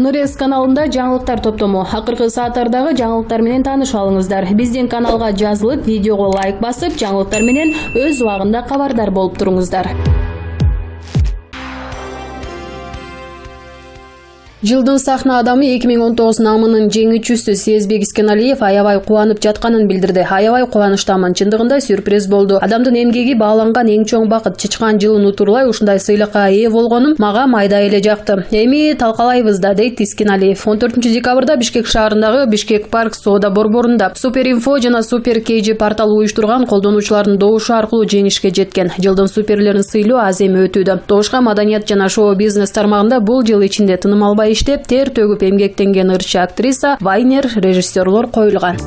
Нурес каналында жаңылыктар топтому. Акыркы сааттардагы жаңылыктар менен таанышып алыңыздар. Биздин каналга жазылып, видеого лайк басып, жаңылыктар менен өз убагында кабардар болуп туруңуздар. Жылдын сахна адамы 2019 намынын жеңүүчүсү Сезбек Искеналиев аябай кубанып жатканын билдирди. Аябай кубанычтамын. Чындыгында сюрприз болду. Адамдын эмгеги бааланган эң чоң бакыт. Чычкан жылын утурлай ушундай сыйлыкка ээ болгонум мага майда эле жакты. Эми талкалайбыз да, дейт Искеналиев. 14 декабрда Бишкек шаарындагы Бишкек парк соода борборунда Суперинфо жана Супер KG порталы уюштурган колдонуучулардын добушу аркылуу жеңишке жеткен. Жылдын суперлерин сыйлоо аз эми өтүүдө. Добушка маданият жана шоу-бизнес тармагында бул жыл ичинде тыным албай иштеп, тер төгүп эмгектенген ырчы актриса, вайнер, режиссерлор коюлган.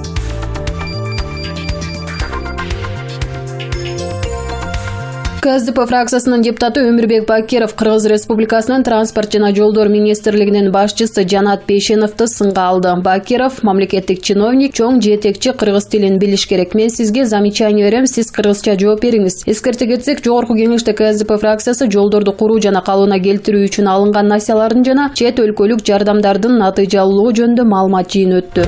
КСДП фракциясынын депутаты Өмүрбек Бакиров Кыргыз Республикасынын транспорт жана жолдор министрлигинин башчысы Жанат Бейшеновду сынга алды. Бакиров мамлекеттик чиновник, чоң жетекчи, кыргыз тилин билиш керек. Мен сизге замечание берем, сиз кыргызча жооп бериңиз. Эскерте кетсек, жогорку кеңеште КСДП фракциясы жолдорду куруу жана калыбына келтирүү үчүн алынган насиялардын жана чет өлкөлүк жардамдардын натыйжалуулугу жөнүндө маалымат жыйыны өттү.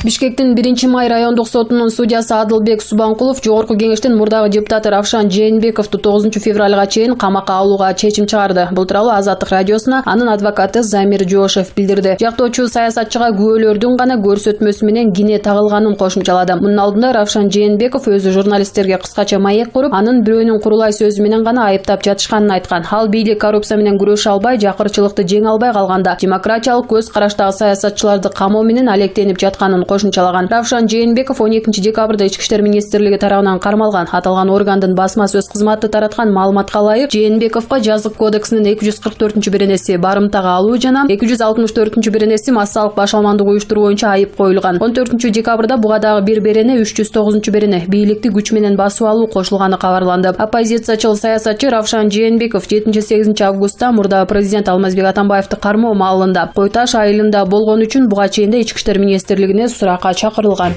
Бишкектин 1-май райондук сотунун судьясы Адылбек Субанкулов жогорку кеңештин мурдагы депутаты Равшан Жээнбековду 9 февралга чейин камакка алууга чечим чыгарды. Бул тууралуу Азаттык радиосуна анын адвокаты Замир Жошев билдирди. Жактоочу саясатчыга күбөлөрдүн гана көрсөтмөсү менен кине тагылганын кошумчалады. Мунун алдында Равшан Жээнбеков өзү журналисттерге кыскача маек куруп, анын бирөөнүн курулай сөзү менен гана айыптап жатышканын айткан. Ал бийлик коррупция менен күрөшө албай, жакырчылыкты жеңе албай калганда демократиялык көз караштагы саясатчыларды камоо менен алектенип жатканын кошумчалаган. Равшан Жээнбеков 12 декабрда Ички иштер министрлиги тарабынан кармалган. Аталган органдын басма сөз кызматы тараткан маалыматка ылайык Жээнбековго Жазык кодексинин 244-беренеси барымтага алуу жана 264-беренеси массалык баш алмандык уюштуруу боюнча айып коюлган. 14 декабрда буга дагы бир берене 309-берене бийликти күч менен басып алуу кошулганы кабарланды. Оппозициячыл саясатчы Равшан Жээнбеков 7-8 августта мурдагы президент Алмазбек Атамбаевди кармоо маалында Кой Таш айылында болгон үчүн буга чейин Ички иштер министрлигине суракка чакырылган.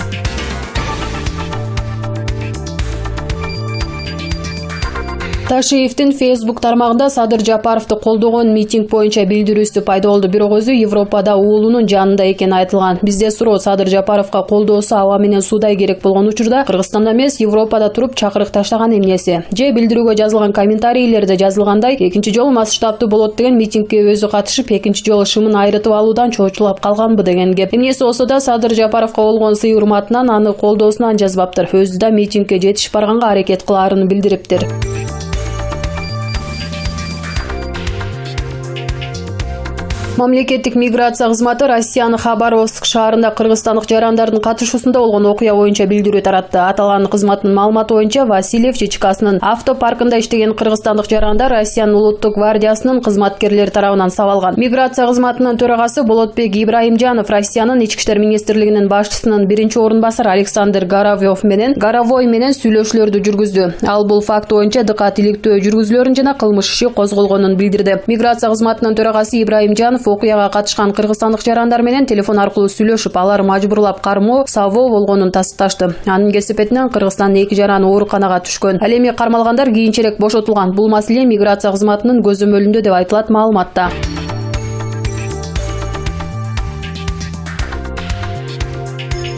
Ташиевдин Facebook тармагында Садыр Жапаровду колдогон митинг боюнча билдирүүсү пайда болду. Бирок өзү Европада уулунун жанында экени айтылган. Бизде суроо Садыр Жапаровго колдоосу аба менен суудай керек болгон учурда Кыргызстанда эмес, Европада туруп чакырык таштаган эмнеси? Же билдирүүгө жазылган комментарийлерде жазылгандай, экинчи жолу масштабтуу болот деген митингге өзү катышып, экинчи жолу шымын айрытып алуудан чоочулап калганбы деген кеп. Эмнеси болсо да Садыр Жапаровго болгон сый урматынан, аны колдоосунан жазбаптыр. Өзү да митингге жетишип барганга аракет кылаарын билдириптир. Мамлекеттик миграция кызматы Россиянын Хабаровск шаарында кыргызстандык жарандардын катышуусунда болгон окуя боюнча билдирүү таратты. Аталган кызматтын маалыматы боюнча Васильев ЧЧКсынын автопаркында иштеген кыргызстандык жарандар Россиянын улуттук гвардиясынын кызматкерлери тарабынан сабалган. Миграция кызматынын төрагасы Болотбек Ибраимжанов Россиянын Ички иштер министрлигинин башчысынын биринчи орун басары Александр Горовой менен сүйлөшүүлөрдү жүргүздү. Ал бул факт боюнча дыкат иликтөө жүргүзүлөрүн жана кылмыш иши козголгонун билдирди. Миграция кызматынын төрагасы Ибраимжанов окуяга катышкан кыргызстандык жарандар менен телефон аркылуу сүйлөшүп, алар мажбурлап кармоо, сабоо болгонун тастыкташты. Анын кесепетинен Кыргызстандын 2 жараны ооруканага түшкөн. Ал эми кармалгандар кийинчерээк бошотулган. Бул маселе миграция кызматынын көзөмөлүндө деп айтылат маалыматта.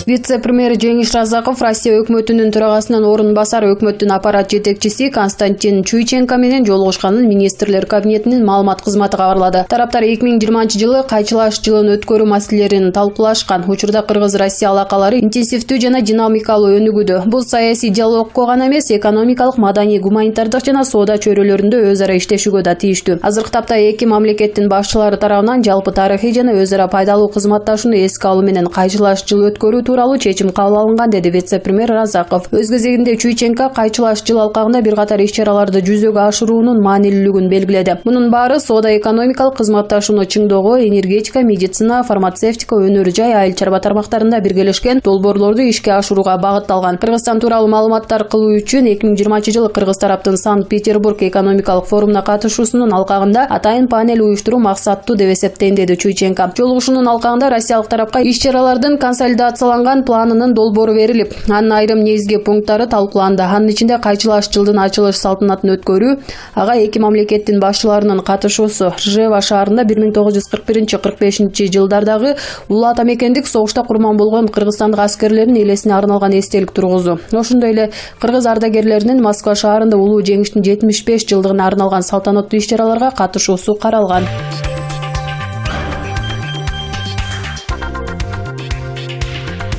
Вице-премьер Жеңиш Разаков Россия өкмөтүнүн төрагасынын орун басары өкмөттүн аппарат жетекчиси Константин Чуйченко менен жолугушканын министрлер кабинетинин маалымат кызматы кабарлады. Тараптар 2020 кайчылаш жылын өткөрүү маселелерин талкуулашкан. Учурда Кыргыз-Россия алакалары интенсивдүү жана динамикалуу өнүгүүдө. Бул саясий диалогко гана эмес, экономикалык, маданий, гуманитардык жана соода чөйрөлөрүндө өз ара иштешүүгө да тийиштүү. Азыркы тапта эки мамлекеттин башчылары тарабынан жалпы тарыхый жана өз ара пайдалуу кызматташууну эске алуу менен кайчылаш жыл өткөрүү тууралуу чечим кабыл алынган, деди вице-премьер Разаков. Өз кезегинде Чуйченко кайчылаш жыл алкагында бир катар иш-чараларды жүзөгө ашыруунун маанилүүлүгүн белгиледи. Мунун баары соода экономикалык кызматташууну чыңдоого, энергетика, медицина, фармацевтика, өнөр жай, айыл чарба тармактарында биргелешкен долбоорлорду ишке ашырууга багытталган. Кыргызстан тууралуу маалыматтар кылуу үчүн 2020 жылы кыргыз тараптын Санкт-Петербург экономикалык форумуна катышуусунун алкагында атайын панель уюштуруу максаттуу деп эсептейм, деди Чуйченко. Жолугушуунун алкагында россиялык тарапка иш-чаралардын консолидацияланган Дайындалган планынын долбоору берилип, анын айрым негизги пункттары талкууланды. Анын ичинде кайчылаш жылдын ачылыш салтанатын өткөрүү, ага эки мамлекеттин башчыларынын катышуусу, Ржева шаарында 1941-45 жылдардагы улуу ата мекендик согушта курман болгон кыргызстандык аскерлердин элесине арналган эстелик тургузуу. Ошондой эле кыргыз ардагерлеринин Москва шаарында улуу жеңиштин 75 жылдыгына арналган салтанаттуу иш-чараларга катышуусу каралган.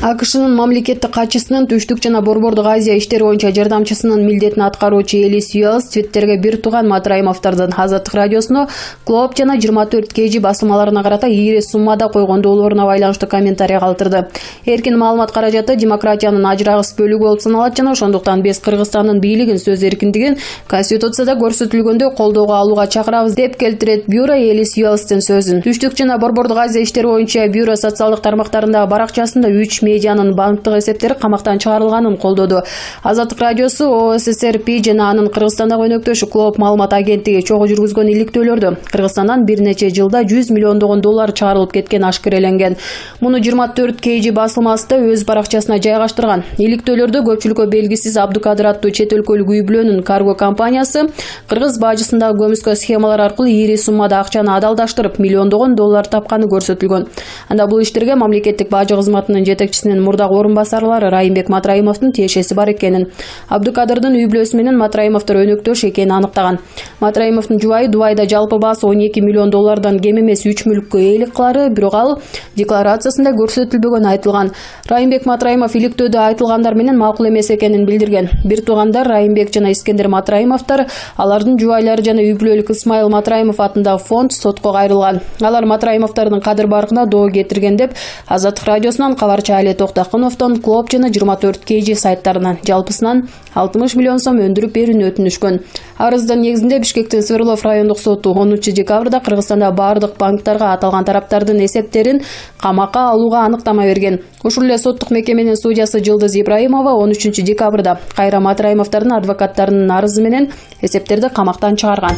АКШнын мамлекеттик катчысынын Түштүк жана Борбордук Азия иштери боюнча жардамчысынын милдетин аткаруучу Элис Юэлс Твиттерге бир тууган Матраимовдордун Азаттык радиосуна Клоп жана 24 KG басылмаларына карата ийри суммада койгон долбооруна байланыштуу комментарий калтырды. Эркин маалымат каражаты демократиянын ажырагыс бөлүгү болуп саналат жана ошондуктан биз Кыргызстандын бийлигин сөз эркиндигин Конституцияда көрсөтүлгөндөй колдоого алууга чакырабыз деп келтирет бюро Элис Юэлстин сөзүн. Түштүк жана Борбордук Азия иштери боюнча бюро социалдык тармактарындагы баракчасында 3 медианын банктык эсептери камактан чыгарылганын колдоду. Азаттык радиосу ОССРП жана анын Кыргызстандагы өнөктөшү Клоп маалымат агенттиги чогуу жүргүзгөн иликтөөлөрдө Кыргызстандан бир нече жылда 100 миллиондогон доллар чыгарылып кеткен ашкереленген. Муну 24 KG басылмасы да өз баракчасына жайгаштырган. Иликтөөлөрдө көпчүлүккө белгисиз Абдукадыр аттуу чет өлкөлүк үй-бүлөнүн карго компаниясы Кыргыз бажысындагы көмүскө схемалар аркылуу ийри суммада акчаны адалдаштырып, миллиондогон доллар тапканы көрсөтүлгөн. Анда бул иштерге мамлекеттик бажы кызматынын жетекчисинин мурдагы орун басарлары Райымбек Матраимовдун тиешеси бар экенин, Абдукадырдын үй-бүлөсү менен Матраимовдор өнөктөш экенин аныктаган. Матраимовдун жубайы Дубайда жалпы баасы 12 миллион доллардан кем эмес 3 мүлккө ээлик кылары, бирок ал декларациясында көрсөтүлбөгөнү айтылган. Райымбек Матраимов иликтөөдө айтылгандар менен макул эмес экенин билдирген. Бир туугандар Райымбек жана Искендер Матраимовдор, алардын жубайлары жана үй-бүлөлүк Исмайыл Матраимов атындагы фонд сотко кайрылган. Алар Матраимовдордун кадыр баркына доо кетирген деп Азаттык радиосунан кабарчы Али Токтакыновдон Клоп жана 24 KG сайттарынан жалпысынан 60 миллион сом өндүрүп берүүнү өтүнүшкөн. Арыздын негизинде Бишкектин Свердлов райондук соту 10 декабрда Кыргызстанда бардык банктарга аталган тараптардын эсептерин камакка алууга аныктама берген. Ушул эле соттук мекеменин судьясы Жылдыз Ибраимова 13 декабрда кайра Матраимовдордун адвокаттарынын арызы менен эсептерди камактан чыгарган.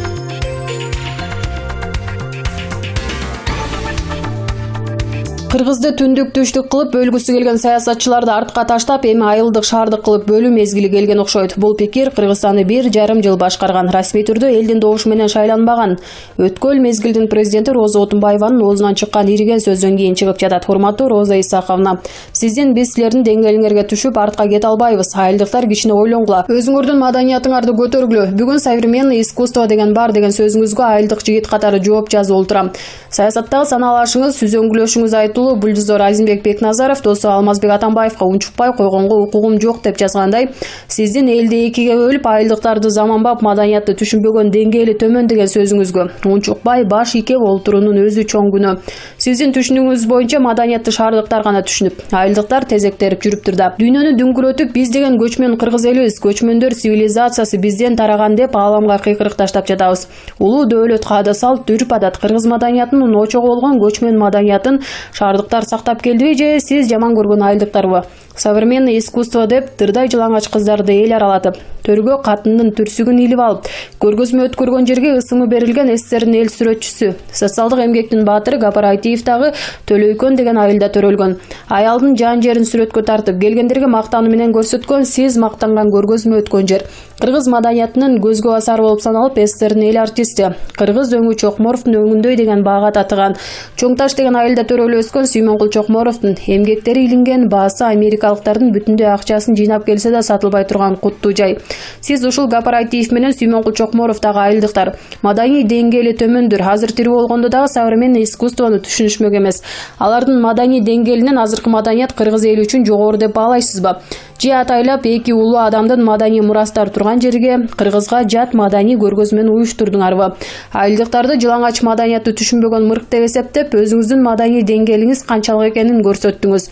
Кыргызды түндүк түштүк кылып бөлгүсү келген саясатчыларды артка таштап, эми айылдык шаардык кылып бөлүү мезгили келген окшойт. Бул пикир Кыргызстанды 1,5 жыл башкарган, расмий түрдө элдин добушу менен шайланбаган өткөл мезгилдин президенти Роза Отунбаеванын оозунан чыккан ириген сөздөн кийин чыгып жатат. Урматтуу Роза Исаковна, сиздин биз силердин деңгээлиңерге түшүп артка кете албайбыз. Айылдыктар кичине ойлонгула. Өзүңөрдүн маданиятыңарды көтөргүлө. Бүгүн современный искусство деген бар деген сөзүңүзгө айылдык жигит катары жооп жазып олтурам. Саясаттагы санаалашыңыз, сүзөңгүлөшүңүз айтылуу Бульдозор Азимбек Бекназаров досу Алмазбек Атамбаевга унчукпай койгонго укугум жок деп жазгандай, сиздин элди экиге бөлүп айылдыктарды заманбап маданиятты түшүнбөгөн деңгээли төмөн деген сөзүңүзгө унчукпай баш ийкеп олтуруунун өзү чоң күнөө. Сиздин түшүнүгүңүз боюнча маданиятты шаардыктар гана түшүнүп, айылдыктар тезектерип жүрүптүр да. Дүйнөнү дүңгүрөтүп биз деген көчмөн кыргыз элибиз, көчмөндөр цивилизациясы бизден тараган деп ааламга кыйкырык таштап жатабыз. Улуу дөөлөт, каада салт, үрп адат кыргыз маданиятынын очогу болгон көчмөн маданиятын шаардыктар сактап келдиби же сиз жаман көргөн айылдыктарбы? Современный искусство деп тырдай жылаңач кыздарды эл аралатып, төргө катындын түрсүгүн илип алып, көргөзмө өткөргөн жерге ысымы берилген СССРдин эл сүрөтчүсү, социалдык эмгектин баатыры Гапар Айтиевдагы Төлөйкөн деген айылда төрөлгөн. Аялдын жан жерин сүрөткө тартып, келгендерге мактануу менен көрсөткөн, сиз мактанган көргөзмө өткөн жер. Кыргыз маданиятынын көзгө басар болуп саналып, СССРдин эл артисти, Кыргыз өңү Чокморовдун өңүндөй деген баага татыган. Чоң Таш деген айылда төрөлүп өскөн Сүймөнкул Чокморовдун эмгектери илинген, баасы америкалыктардын бүтүндөй акчасын жыйнап келсе да сатылбай турган куттуу жай. Сиз ушул Гапар Айтиев менен Сүймөнкул Чокморовдагы айылдыктар маданий деңгээли төмөндүр. Азыр тирүү болгондо дагы современный искусствону түшүнүшмөк эмес. Алардын маданий деңгээлинен азыркы маданият кыргыз эли үчүн жогору деп баалайсызбы? Же атайлап эки улуу адамдын маданий мурастары турган жерге кыргызга жат маданий көргөзмөнү уюштурдуңарбы? Айылдыктарды жылаңач маданиятты түшүнбөгөн мырк деп эсептеп, өзүңүздүн маданий деңгээлиңиз канчалык экенин көрсөттүңүз.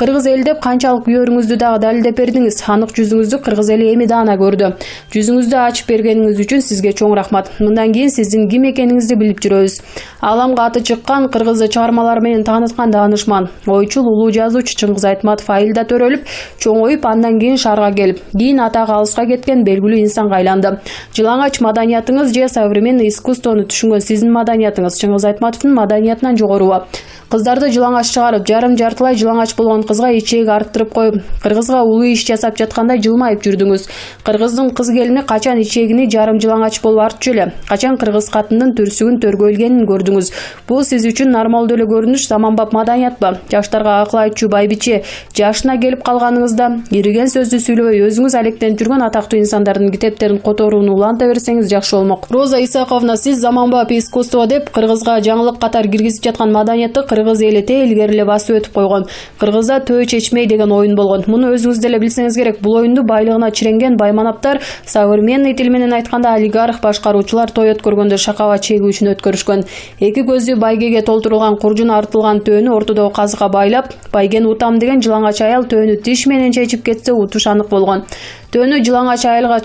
Кыргыз эл деп канчалык күйөрүңүздү дагы далилдеп бердиңиз. Анык жүзүңүздү кыргыз эли эми даана көрдү. Жүзүңүздү ачып бергениңиз үчүн сизге чоң рахмат. Мындан кийин сиздин ким экениңизди билип жүрөбүз. Аламга аты чыккан, кыргызды чыгармалары менен тааныткан даанышман, ойчул улуу жазуучу Чыңгыз Айтматов айылда төрөлүп, чоңоюп, андан кийин шаарга келип, кийин атагы алыска кеткен белгилүү инсанга айланды. Жылаңач маданиятыңыз же современный искусствону түшүнгөн сиздин маданиятыңыз Чыңгыз Айтматовдун маданиятынан жогорубу? Кыздарды жылаңач чыгарып, жарым-жартылай жылаңач болгон кызга ичеги арттырып коюп, кыргызга улуу иш жасап жаткандай жылмайып жүрдүңүз. Кыргыздын кыз келини качан ичегини жарым жылаңач болуп артчу эле, качан кыргыз катындын түрсүгүн төргөлгенин көрдүңүз. Бул сиз үчүн нормалдуу эле көрүнүш, заманбап маданиятпы? Жаштарга акыл айтчу байбиче, жашына келип калганыңызда ириген сөздү сүйлөбөй өзүңүз алектенип жүргөн атактуу инсандардын китептерин которууну уланта берсеңиз жакшы болмок. Роза Исаковна, сиз заманбап искусство деп кыргызга жаңылык катар киргизип жаткан маданиятты кыргыз эли илгери эле басып өтүп койгон. Кыргызда төө чечмей деген оюн болгон. Муну өзүңүз деле билсеңиз керек. Бул оюнду байлыгына чиренген байманаптар, современный тил менен айтканда олигарх башкаруучулар той өткөргөндө шакаба чегүү үчүн өткөрүшкөн. Эки көзү байгеге толтурулган куржуна артылган төөнү ортодогу казыга байлап, байгени утам деген жылаңач аял төөнү тиш менен чечип кетсе утуш анык болгон. Төөнү жылаңач аялга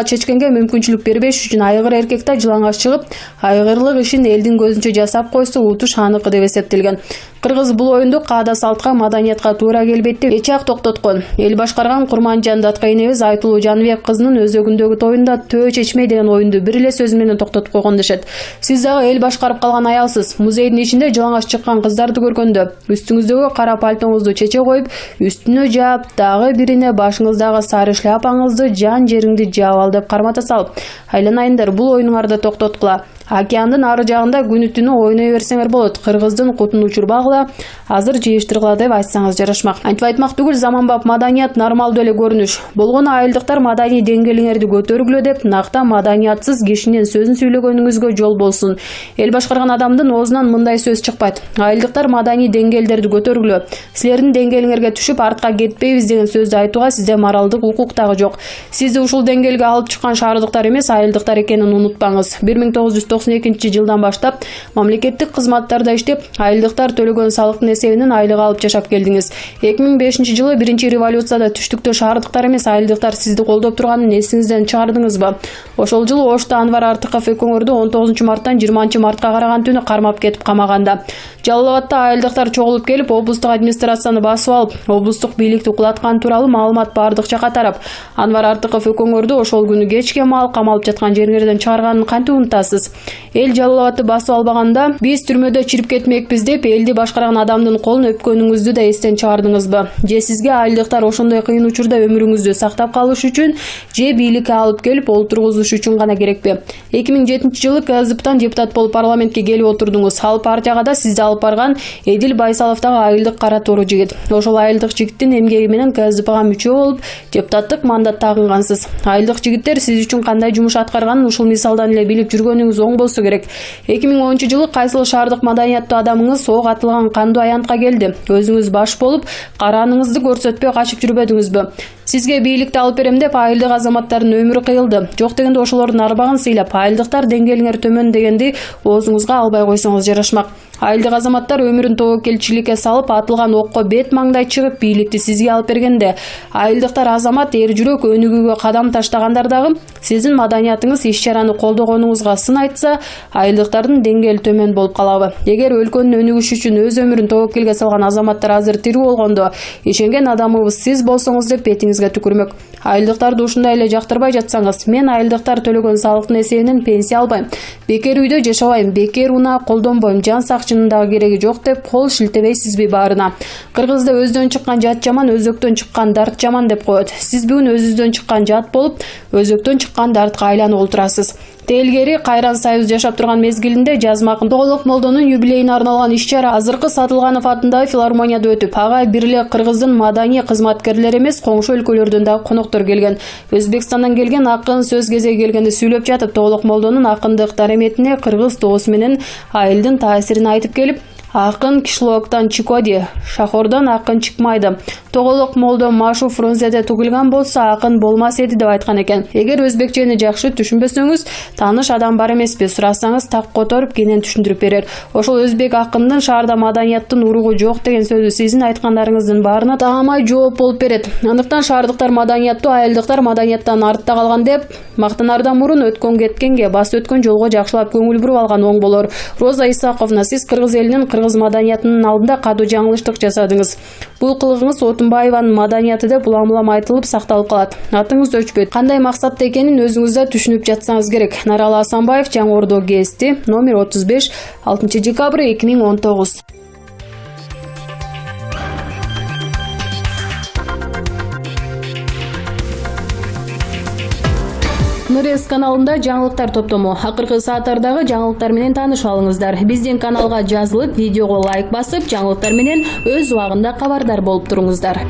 чечкенге мүмкүнчүлүк бербеш үчүн айгыр эркек да жылаңач чыгып, айгырлык ишин элдин көзүнчө жасап койсо утуш анык деп эсептелген. Кыргыз бул оюнду каада салтка, маданиятка туура келбейт деп эч ак токтоткон. Эл башкарган Курманжан Датка энебиз Айтулуу Жаныбек кызынын өзөгүндөгү тоюнда төө чечмей деген оюнду бир эле сөз менен токтотуп койгон дешет. Сиз дагы эл башкарып калган аялсыз. Музейдин ичинде жылаңач чыккан кыздарды көргөндө үстүңүздөгү кара пальтоңузду чече коюп, үстүнө жаап, дагы бирине башыңыздагы сары шляпаңызды жан жериңди жаап ал деп кармата салып, айланайындар, бул оюнуңарды токтоткула. Океандын ары жагында күнү түнү ойной берсеңер болот. Кыргыздын кутун учурбагыла, азыр жыйыштыргыла деп айтсаңыз жарашмак. Антип айтмак түгүл, заманбап маданият нормалдуу эле көрүнүш. Болгону айылдыктар маданий деңгээлиңерди көтөргүлө деп накта маданиятсыз кишинин сөзүн сүйлөгөнүңүзгө жол болсун. Эл башкарган адамдын оозунан мындай сөз чыкпайт. Айылдыктар маданий деңгээлдерди көтөргүлө. Силердин деңгээлиңерге түшүп артка кетпейбиз деген сөздү айтууга сизде моралдык укук дагы жок. Сизди ушул деңгээлге алып чыккан шаардыктар эмес, айылдыктар экенин унутпаңыз. 1992 жылдан баштап мамлекеттик кызматтарда иштеп, айылдыктар төлөгөн салыктын эсебинен айлык алып жашап келдиңиз. 2005 жылы биринчи революцияда түштүктө шаардыктар эмес, айылдыктар сизди колдоп турганын эсиңизден чыгардыңызбы? Ошол жылы Ошто Анвар Артыков экөөңөрдү 19 марттан 20 мартка караган түнү кармап кетип камаганда. Жалал Абадта айылдыктар чогулуп келип, облустук администрацияны басып алып, облустук бийликти кулаткан тууралуу маалымат бардык жакка тарап. Анвар Артыков экөөңөрдү ошол күнү кечке маал камалып жаткан жериңерден чыгарганын кантип унутасыз? Эл Жалал Абадты басып албаганда биз түрмөдө чирип кетмекпиз деп элди башкарган адамдын колун өпкөнүңүздү да эстен чыгардыңызбы? Же сизге айылдыктар ошондой кыйын учурда өмүрүңүздү сактап калыш үчүн, же бийликке алып келип олтургузуш үчүн гана керекпи? 2007 жылы КСДПтан депутат болуп парламентке келип отурдуңуз. Ал партияга да сизди алып барган Эдил Байсалов дагы айылдык кара тору жигит. Ошол айылдык жигиттин эмгеги менен КСДПга мүчө болуп, депутаттык мандатты агынгансыз. Айылдык жигиттер сиз үчүн кандай жумуш аткарганын ушул мисалдан эле билип жүргөнүңүз оң болсо керек. 2010 жылы кайсыл шаардык маданияттуу адамыңыз ок атылган кандуу аянтка келди? Өзүңүз баш болуп, карааныңызды көрсөтпөй качып жүрбөдүңүзбү? Сизге бийликти алып берем деп айылдык азаматтардын өмүрү кыйылды. Жок дегенде ошолордун арбагын сыйлап, айылдыктар деңгээлиңер төмөн дегенди оозуңузга албай койсоңуз жарашмак. Айылдык азаматтар өмүрүн тобокелчиликке салып, атылган окко бет маңдай чыгып, бийликти сизге алып бергенде, айылдыктар азамат эр жүрөк өнүгүүгө кадам таштагандар дагы сиздин маданиятыңыз иш-чараны колдогонуңузга сын айтса, айылдыктардын деңгээли төмөн болуп калабы? Эгер өлкөнүн өнүгүшү үчүн өз өмүрүн тобокелге салган азаматтар азыр тирүү болгондо, ишенген адамыбыз сиз болсоңуз деп бетиңизге түкүрмөк. Айылдыктарды ушундай эле жактырбай жатсаңыз, мен айылдыктар төлөгөн салыктын эсебинен пенсия албайм, бекер үйдө жашабайм, бекер унаа колдонбойм, жан сакчынын дагы кереги жок деп кол шилтебейсизби баарына? Кыргызда өздөн чыккан жат жаман, өзөктөн чыккан дарт жаман деп коет. Сиз бүгүн өзүңүздөн чыккан жат болуп, өзөктөн чыккан дартка айланып олтурасыз. Тейлгери Кайран Союз жашап турган мезгилинде жазмакын Тоголок молдонун юбилейине арналган иш-чара азыркы Сатылганов атындагы филармонияда өтүп, ага бир эле кыргыздын маданий кызматкерлери эмес, коңшу өлкөлөрдөн дагы коноктор келген. Өзбекстандан келген акын сөз кезеги келгенде сүйлөп жатып, Тоголок молдонун акындык дареметине кыргыз тоосу менен айылдын таасирин айтып келип, акын кишлоктан чикоди, шахордон акын чыкмайды. Тоголок молдо машу фрунзеде тугулган болсо акын болмас эди деп айткан экен. Эгер өзбекчени жакшы түшүнбөсөңүз, тааныш адам бар эмеспи, сурасаңыз так которуп кенен түшүндүрүп берер. Ошол өзбек акындын шаарда маданияттын уругу жок деген сөзү сиздин айткандарыңыздын баарына таамай жооп болуп берет. Андыктан шаардыктар маданияттуу, айылдыктар маданияттан артта калган деп мактанардан мурун өткөн кеткенге, бас өткөн жолго жакшылап көңүл буруп алган оң болор. Роза Исаковна, сиз кыргыз элинин, кыргыз маданиятынын алдында катуу жаңылыштык жасадыңыз. Бул кылыгыңыз Отунбаеванын маданияты деп улам-улам айтылып сакталып калат. Атыңыз өчпөйт. Кандай максатта экенин өзүңүз да түшүнүп жатсаңыз керек. Наралы Асанбаев, Жаңы Ордо ГСТ, номер 35, 6 декабрь 2019. Нырес каналында жаңылыктар топтому. Акыркы сааттардагы жаңылыктар менен тааныша алыңыздар. Биздин каналга жазылып, видеого лайк басып, жаңылыктар менен өз убагында кабардар болуп туруңуздар.